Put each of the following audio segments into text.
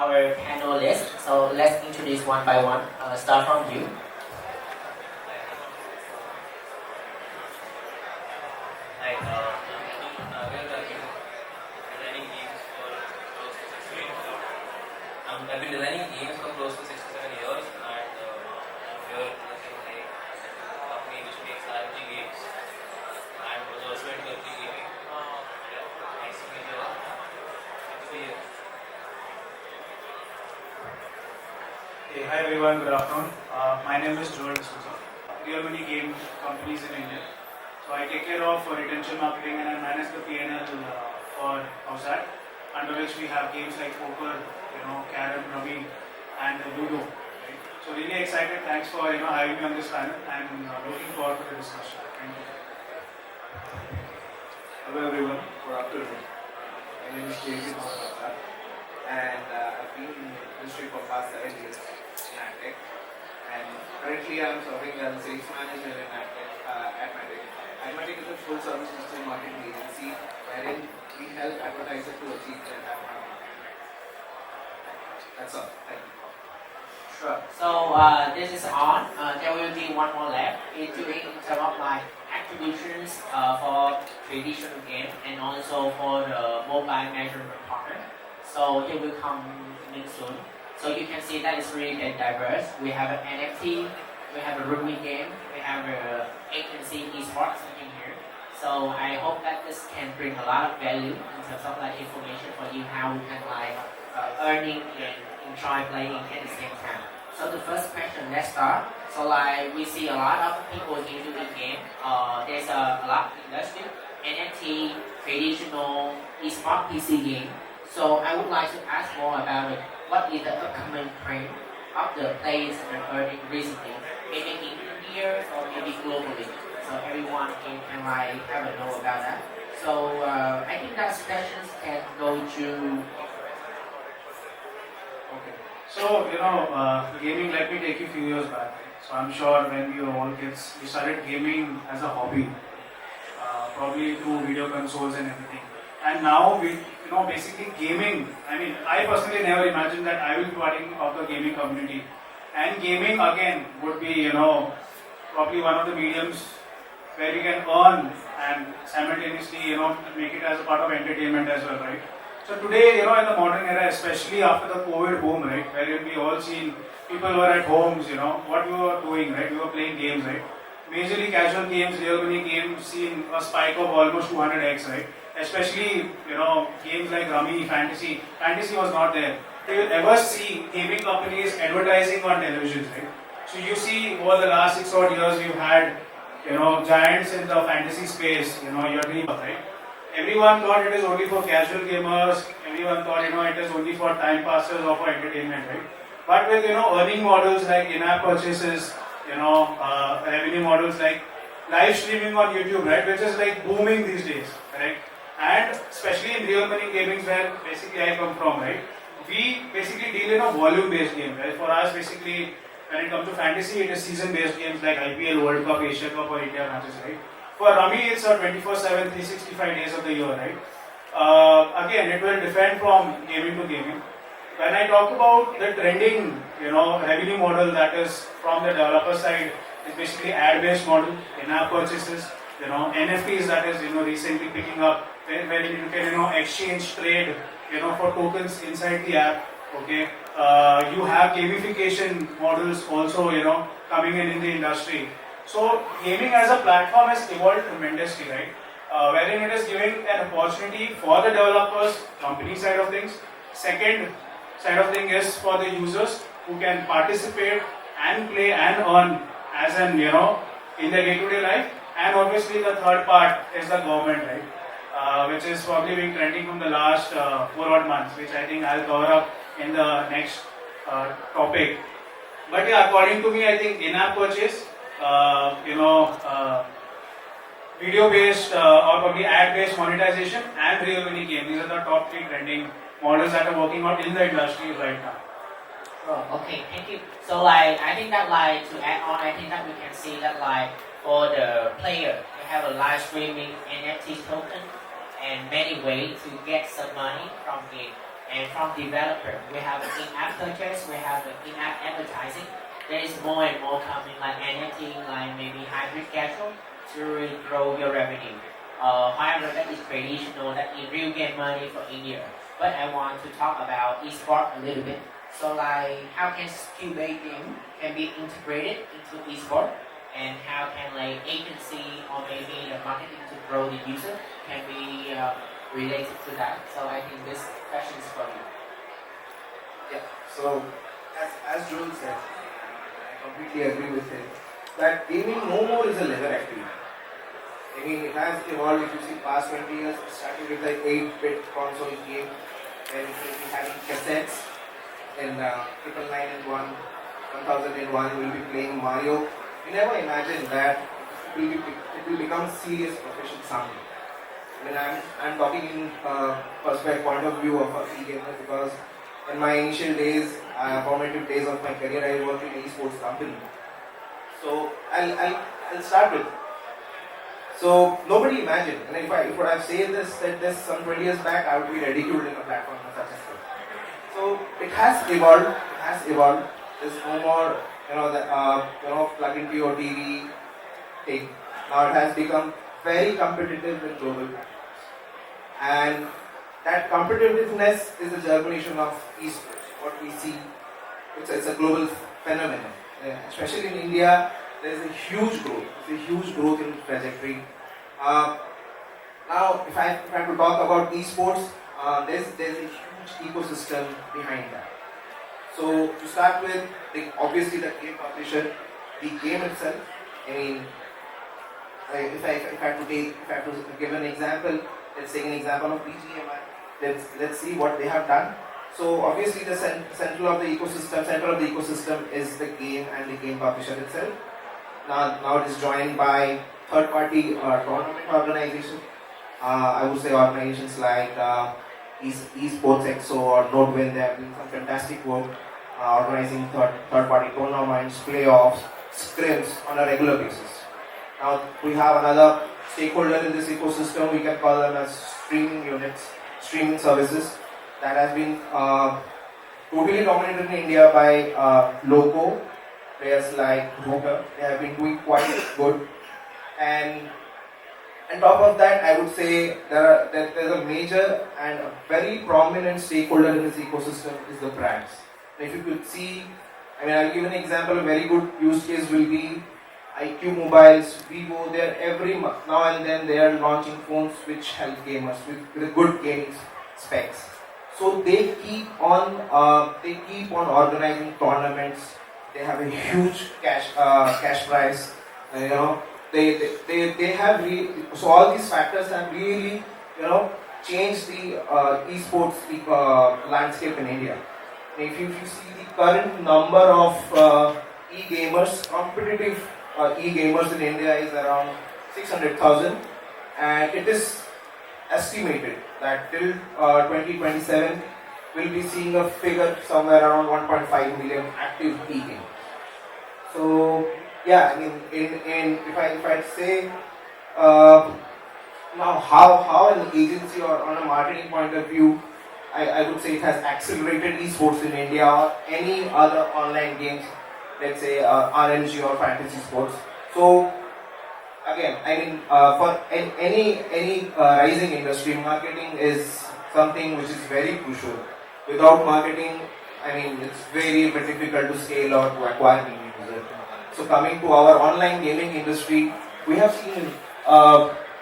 our panelists. So let's introduce one by one. Start from you. Hi, I've been designing games for close to 6 to 7 years, and I'm here working like a company which makes RPG games, and was also into RPG gaming. Yeah, nice to meet you all. Good to be here. Hey, hi everyone, good afternoon. My name is Joel D'Souza. Real Money Game companies in India. So I take care of retention marketing and I manage the P&L for Houseat, under which we have games like poker, carom, rummy, and ludo. Right? So really excited. Thanks for having me on this panel. I'm looking forward to the discussion. Thank you. Hello everyone, good afternoon. My name is JC Mohammed and I've been in the industry for past 7 years in AdTech, and currently I'm serving as a sales manager in AdTech at Matic. Admatic is a full service digital marketing agency wherein we help advertisers to achieve their target. That's all. Thank you. Sure. So this is on. There will be one more left. It's doing some of like attributions for traditional game and also for the mobile measurement partner. So it will come in soon. So you can see that it's really diverse. We have an NFT, we have a rugby game, we have a agency esports in here. So I hope that this can bring a lot of value in terms of like information for you how we can like earning and enjoy playing at the same time. So the first question, let's start. So like we see a lot of people into the game. There's a lot of industry, NFT, traditional, esports PC game. So I would like to ask more about it. What is the upcoming trend of the players and earning recently, maybe in India or maybe globally? So everyone can like have a know about that. So I think that sessions can go to. Okay. So, gaming, let me take you a few years back. So I'm sure when we were all kids, we started gaming as a hobby, probably through video consoles and everything. And now we, basically gaming, I personally never imagined that I will be part of the gaming community. And gaming again would be, probably one of the mediums where we can earn and simultaneously, make it as a part of entertainment as well, right? So today, in the modern era, especially after the COVID boom, right, where we all seen people were at homes, what we were doing, right? We were playing games, right? Majorly casual games, real money games, seen a spike of almost 200x, right? Especially, games like Rummy, Fantasy. Fantasy was not there. You will ever see gaming companies advertising on television, right? So you see over the last 6 odd years, we've had, giants in the fantasy space, your dream, right? Everyone thought it is only for casual gamers. Everyone thought, it is only for time passers or for entertainment, right? But with, earning models like in-app purchases, revenue models like live streaming on YouTube, right? Which is like booming these days, right? And especially in real money gaming where basically I come from, right? We basically deal in a volume-based game, right? For us, basically, when it comes to fantasy, it is season-based games like IPL, World Cup, Asia Cup, or India matches, right? For Rummy, it's a 24/7, 365 days of the year, right? Again, it will depend from gaming to gaming. When I talk about the trending, revenue model that is from the developer side, is basically ad-based model, in-app purchases, NFTs that is, recently picking up, where you can, exchange trade, for tokens inside the app, okay? You have gamification models also, coming in the industry. So gaming as a platform has evolved tremendously, right? Wherein it is giving an opportunity for the developers, company side of things. Second side of thing is for the users who can participate and play and earn as in, in their day-to-day life. And obviously the third part is the government, right? Which is probably been trending from the last 4 odd months, which I think I'll cover up in the next topic. But yeah, according to me, I think in-app purchase, video-based or probably ad-based monetization and real money game. These are the top 3 trending models that are working out in the industry right now. Oh, okay, thank you. So like I think that like to add on, I think that we can see that like for the player, you have a live streaming NFT token and many ways to get some money from it. And from developer, we have in-app purchase, we have in-app advertising. There is more and more coming, like anything like maybe hybrid casual to grow your revenue. However, that is traditional, that is real game money for India. But I want to talk about esports a little bit. So like, how can skill-based game can be integrated into esports, and how can like agency or maybe the marketing to grow the user can be related to that. So I think this question is for you. Yeah. So, as Joel said, I completely agree with him that gaming no more is a leisure activity. I mean, it has evolved. If you see past 20 years, it started with like 8-bit console game, where it will be having cassettes in 999 and 1001. We'll be playing Mario. We never imagined that it will become serious profession someday. I mean, I'm talking in perspective point of view of a e-gamer because in my initial days, formative days of my career, I worked in an esports company. So I'll start with. So nobody imagined, and if I would have said this some 20 years back, I would be ridiculed in a platform such as this. So it has evolved. It has evolved. There's no more, plug into your TV thing. Now it has become very competitive with global platforms. And that competitiveness is a germination of esports. What we see, it's a global phenomenon. Especially in India, there is a huge growth. There's a huge growth in trajectory. Now, if I have to talk about esports, there's a huge ecosystem behind that. So to start with, obviously the game publisher, the game itself. I mean, if I have to give an example, let's take an example of BGMI. Let's see what they have done. So obviously the center of the ecosystem is the game and the game publisher itself. Now it is joined by third-party tournament organizations. I would say organizations like Esports Exo or Nodewin. They are doing some fantastic work organizing third-party tournaments, playoffs, scrims on a regular basis. Now we have another stakeholder in this ecosystem. We can call them as streaming units, streaming services that has been totally dominated in India by local players like Rooter. They have been doing quite good. And on top of that, I would say there's a major and a very prominent stakeholder in this ecosystem is the brands. And if you could see, I mean, I'll give an example. A very good use case will be IQ Mobiles, Vivo. They're every now and then they are launching phones which help gamers with good gaming specs. So they keep on organizing tournaments. They have a huge cash prize. They have so all these factors have really changed the esports landscape in India. If you see the current number of e-gamers, competitive e-gamers in India is around 600,000, and it is estimated that till 2027 we'll be seeing a figure somewhere around 1.5 million active e-gamers. So yeah, I mean, if I say now how an agency or on a marketing point of view, I would say it has accelerated esports in India or any other online games, let's say RNG or fantasy sports. So again, I mean, for any rising industry, marketing is something which is very crucial. Without marketing, I mean, it's very, very difficult to scale or to acquire new users. So coming to our online gaming industry, we have seen,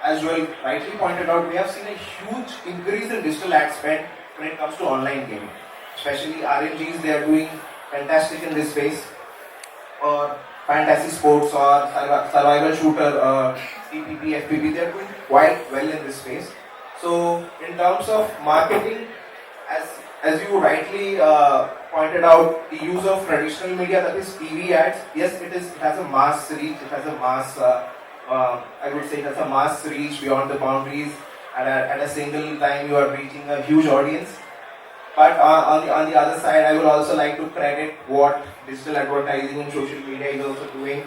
as Joel rightly pointed out, we have seen a huge increase in digital ad spend when it comes to online gaming. Especially RNGs, they are doing fantastic in this space. Or fantasy sports or survival shooter, TPP, FPP, they are doing quite well in this space. So in terms of marketing, as you rightly pointed out, the use of traditional media, that is TV ads, yes, it has a mass reach, it has a mass, I would say it has a mass reach beyond the boundaries. At a single time, you are reaching a huge audience. But on the other side, I would also like to credit what digital advertising and social media is also doing,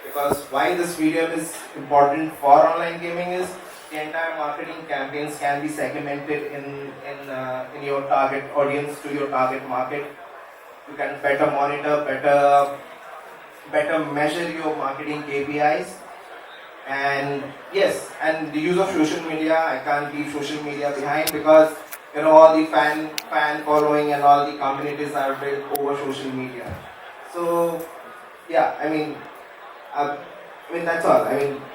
because why this medium is important for online gaming is the entire marketing campaigns can be segmented in in your target audience, to your target market. You can better monitor, better measure your marketing KPIs. And yes, and the use of social media, I can't leave social media behind, because all the fan following and all the communities are built over social media. So yeah, that's all.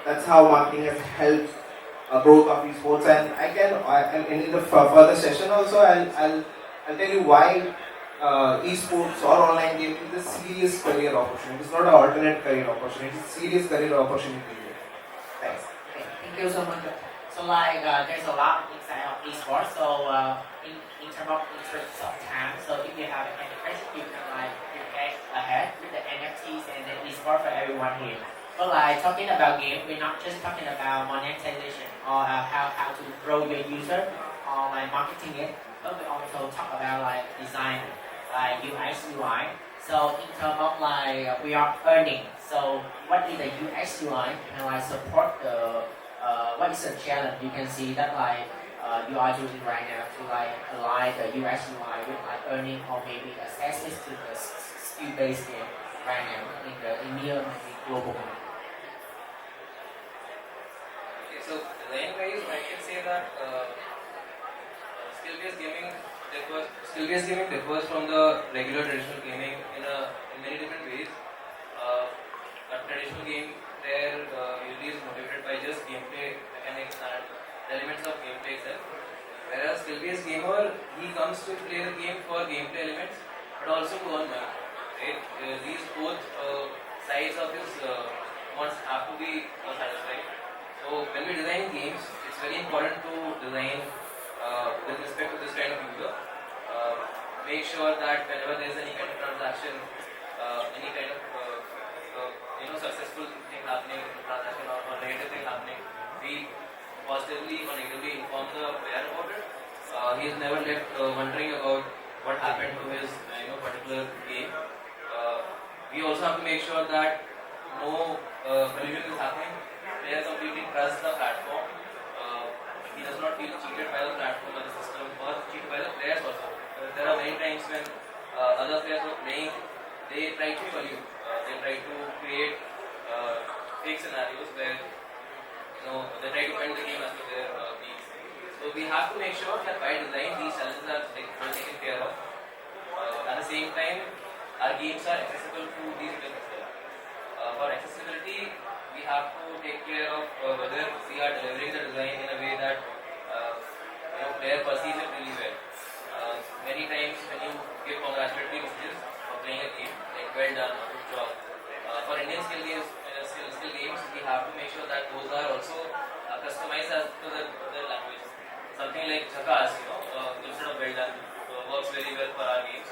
That's how marketing has helped growth of esports. And and in the further session also, I'll tell you why esports or online gaming is a serious career opportunity. It's not an alternate career opportunity. It's a serious career opportunity. Thanks. Okay, thank you so much. So there's a lot inside of esports. So in terms of interest of time, so if you have any question, you can get ahead with the NFTs and the esports for everyone here. But talking about game, we're not just talking about monetization or how to grow your user or marketing it, but we also talk about design, UX UI. So in terms of we are earning. So what is the UX UI and support the what is the challenge? You can see that you are doing right now to align the UX UI with earning or maybe access to the skill-based game right now in the India and the global market. Okay, so design-wise, I can say that skill-based gaming differs from the regular traditional gaming in many different ways. A traditional game there usually is motivated by just gameplay mechanics and elements of gameplay itself. Whereas skill-based gamer, he comes to play the game for gameplay elements, but also to earn money. Right? These both sides of his wants have to be satisfied. So when we design games, it's very important to design with respect to this kind of user. Make sure that whenever there is any kind of transaction, any kind of successful thing happening in the transaction or negative thing happening, we positively or negatively inform the player about it. He is never left wondering about what happened to his particular game. We also have to make sure that no collusion is happening. Player completely trusts the platform. He does not feel cheated by the platform or the system or cheated by the players also. There are many times when other players are playing, they try to collude. They try to create fake scenarios where they try to end the game as per their needs. So we have to make sure that by design these challenges are taken care of. At the same time, our games are accessible to these players as well. For accessibility, we have to take care of whether we are delivering the design in a way that player perceives it really well. Many times when you give congratulatory messages for playing a game, like well done, good job. For Indian skill games, we have to make sure that those are also customized as to the language. Something like Jhakas, instead of well done, works very well for our games.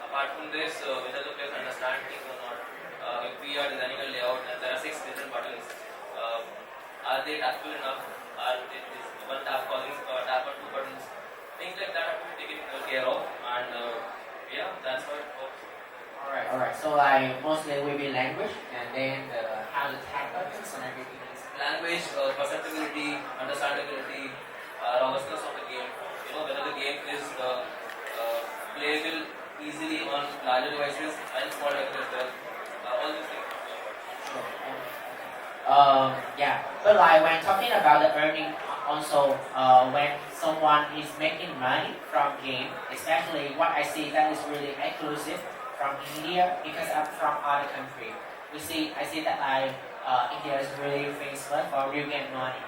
Apart from this, whether the players understand things or not, if we are designing a layout and there are 6 different buttons, are they tactile enough? Is one tap causing tap or 2 buttons? Things like that have to be taken care of, and that's how it works. Alright. So mostly will be language and then how to tag buttons and everything is Language, perceptibility, understandability, robustness of the game. Whether the game is playable easily on larger devices and small devices as well. All these things. yeah, but when talking about the earning, also when someone is making money from game, especially what I see that is really exclusive from India because I'm from other country. I see that India is really famous for real game money,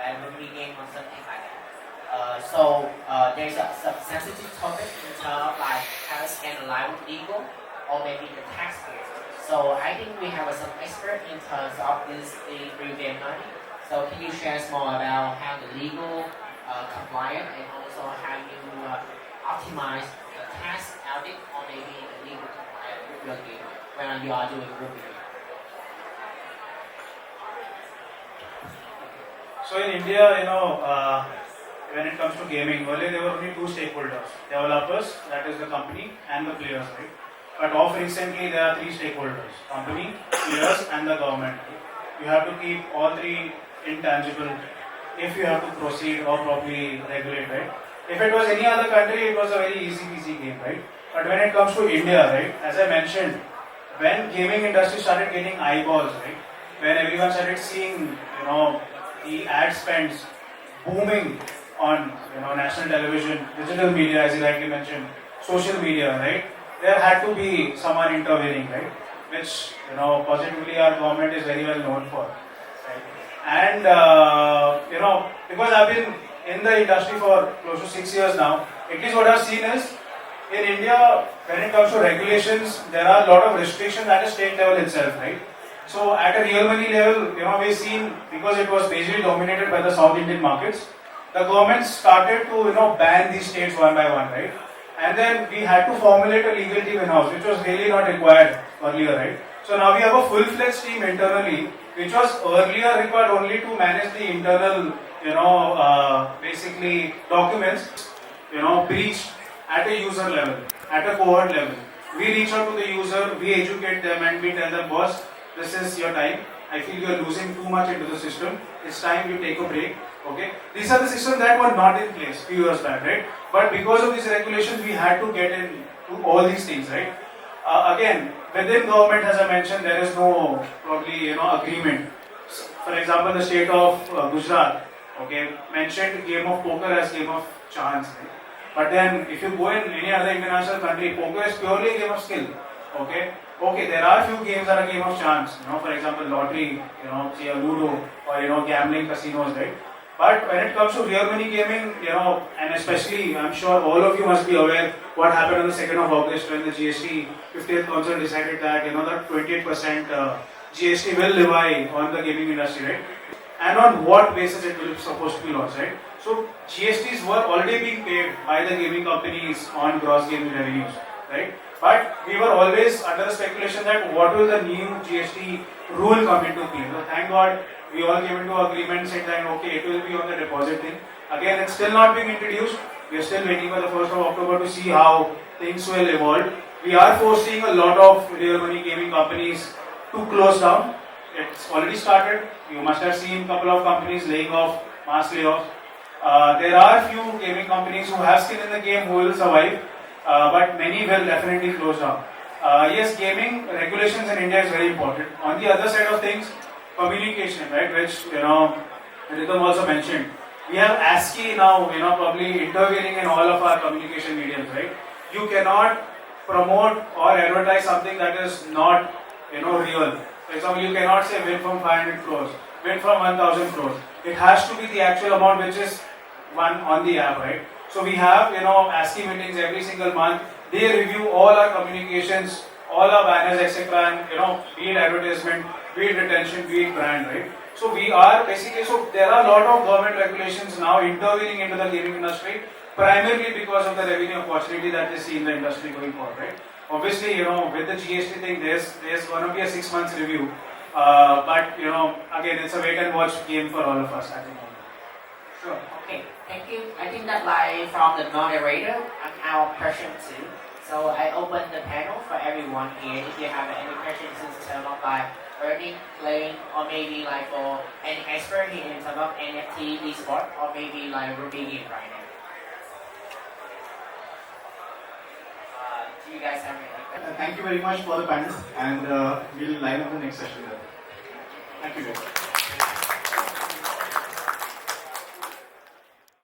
like movie game or something like that. So there's a sensitive topic in terms of how to analyze legal or maybe the taxpayer. So I think we have some expert in terms of this real game money. So can you share more about how the legal compliant and also how you optimize the tax audit or maybe the legal compliant with your game when you are doing review? So in India, when it comes to gaming, earlier there were only 2 stakeholders: developers, that is the company, and the players, right? But of recently, there are 3 stakeholders: company, players, and the government. You have to keep all 3 intangible if you have to proceed or properly regulate, right? If it was any other country, it was a very easy peasy game, right? But when it comes to India, right, as I mentioned, when gaming industry started getting eyeballs, right, when everyone started seeing, the ad spends booming on, national television, digital media, as you rightly mentioned, social media, right, there had to be someone intervening, right, which, positively our government is very well known for, right? And, because I've been in the industry for close to 6 years now, at least what I've seen is, in India, when it comes to regulations, there are a lot of restrictions at a state level itself, right? So at a real money level, we've seen, because it was majorly dominated by the South Indian markets, the government started to, ban these states one by one, right? And then we had to formulate a legal team in-house, which was really not required earlier, right? So now we have a full-fledged team internally, which was earlier required only to manage the internal, basically documents, breached at a user level, at a cohort level. We reach out to the user, we educate them, and we tell them, boss, this is your time. I feel you are losing too much into the system. It's time you take a break. Okay, these are the systems that were not in place few years back, right? But because of these regulations, we had to get into all these things, right? Again, within government, as I mentioned, there is no probably agreement. So, for example, the state of Gujarat, okay, mentioned game of poker as game of chance, right? But then, if you go in any other international country, poker is purely a game of skill. Okay, there are few games that are a game of chance. For example, lottery, say a Ludo, or gambling casinos, right? But when it comes to real money gaming, and especially, I'm sure all of you must be aware what happened on the 2nd of August when the GST 50th Council decided that, that 28% GST will levy on the gaming industry, right? And on what basis it will be supposed to be launched, right? So GSTs were already being paid by the gaming companies on gross gaming revenues, right? But we were always under the speculation that what will the new GST rule come into play. So thank God we all came into agreement saying that okay, it will be on the deposit thing. Again, it's still not being introduced. We are still waiting for the 1st of October to see how things will evolve. We are foreseeing a lot of real money gaming companies to close down. It's already started. You must have seen a couple of companies laying off, mass layoffs. There are few gaming companies who have skin in the game who will survive, but many will definitely close down. Yes, gaming regulations in India is very important. On the other side of things, communication, right, which, Rhythm also mentioned. We have ASCII now, probably intervening in all of our communication mediums, right? You cannot promote or advertise something that is not, real. For example, you cannot say win from 500 crores, win from 1000 crores. It has to be the actual amount which is one on the app, right? So we have, ASCII meetings every single month. They review all our communications, all our banners, etc. And, be it advertisement, be it retention, be it brand, right? So we are basically, so there are a lot of government regulations now intervening into the gaming industry, primarily because of the revenue opportunity that they see in the industry going forward, right? Obviously, with the GST thing, there's going to be a 6 months review. But, again, it's a wait and watch game for all of us at the moment. Sure. Okay. Thank you. I think that lie from the moderator and our question too. So I open the panel for everyone here. If you have any questions in terms of like earning, playing, or maybe like for any expert here in terms of NFT, eSport, or maybe like Ruby game right now. Do you guys have any questions? Thank you very much for the panel, and we'll line up the next session. Thank you guys.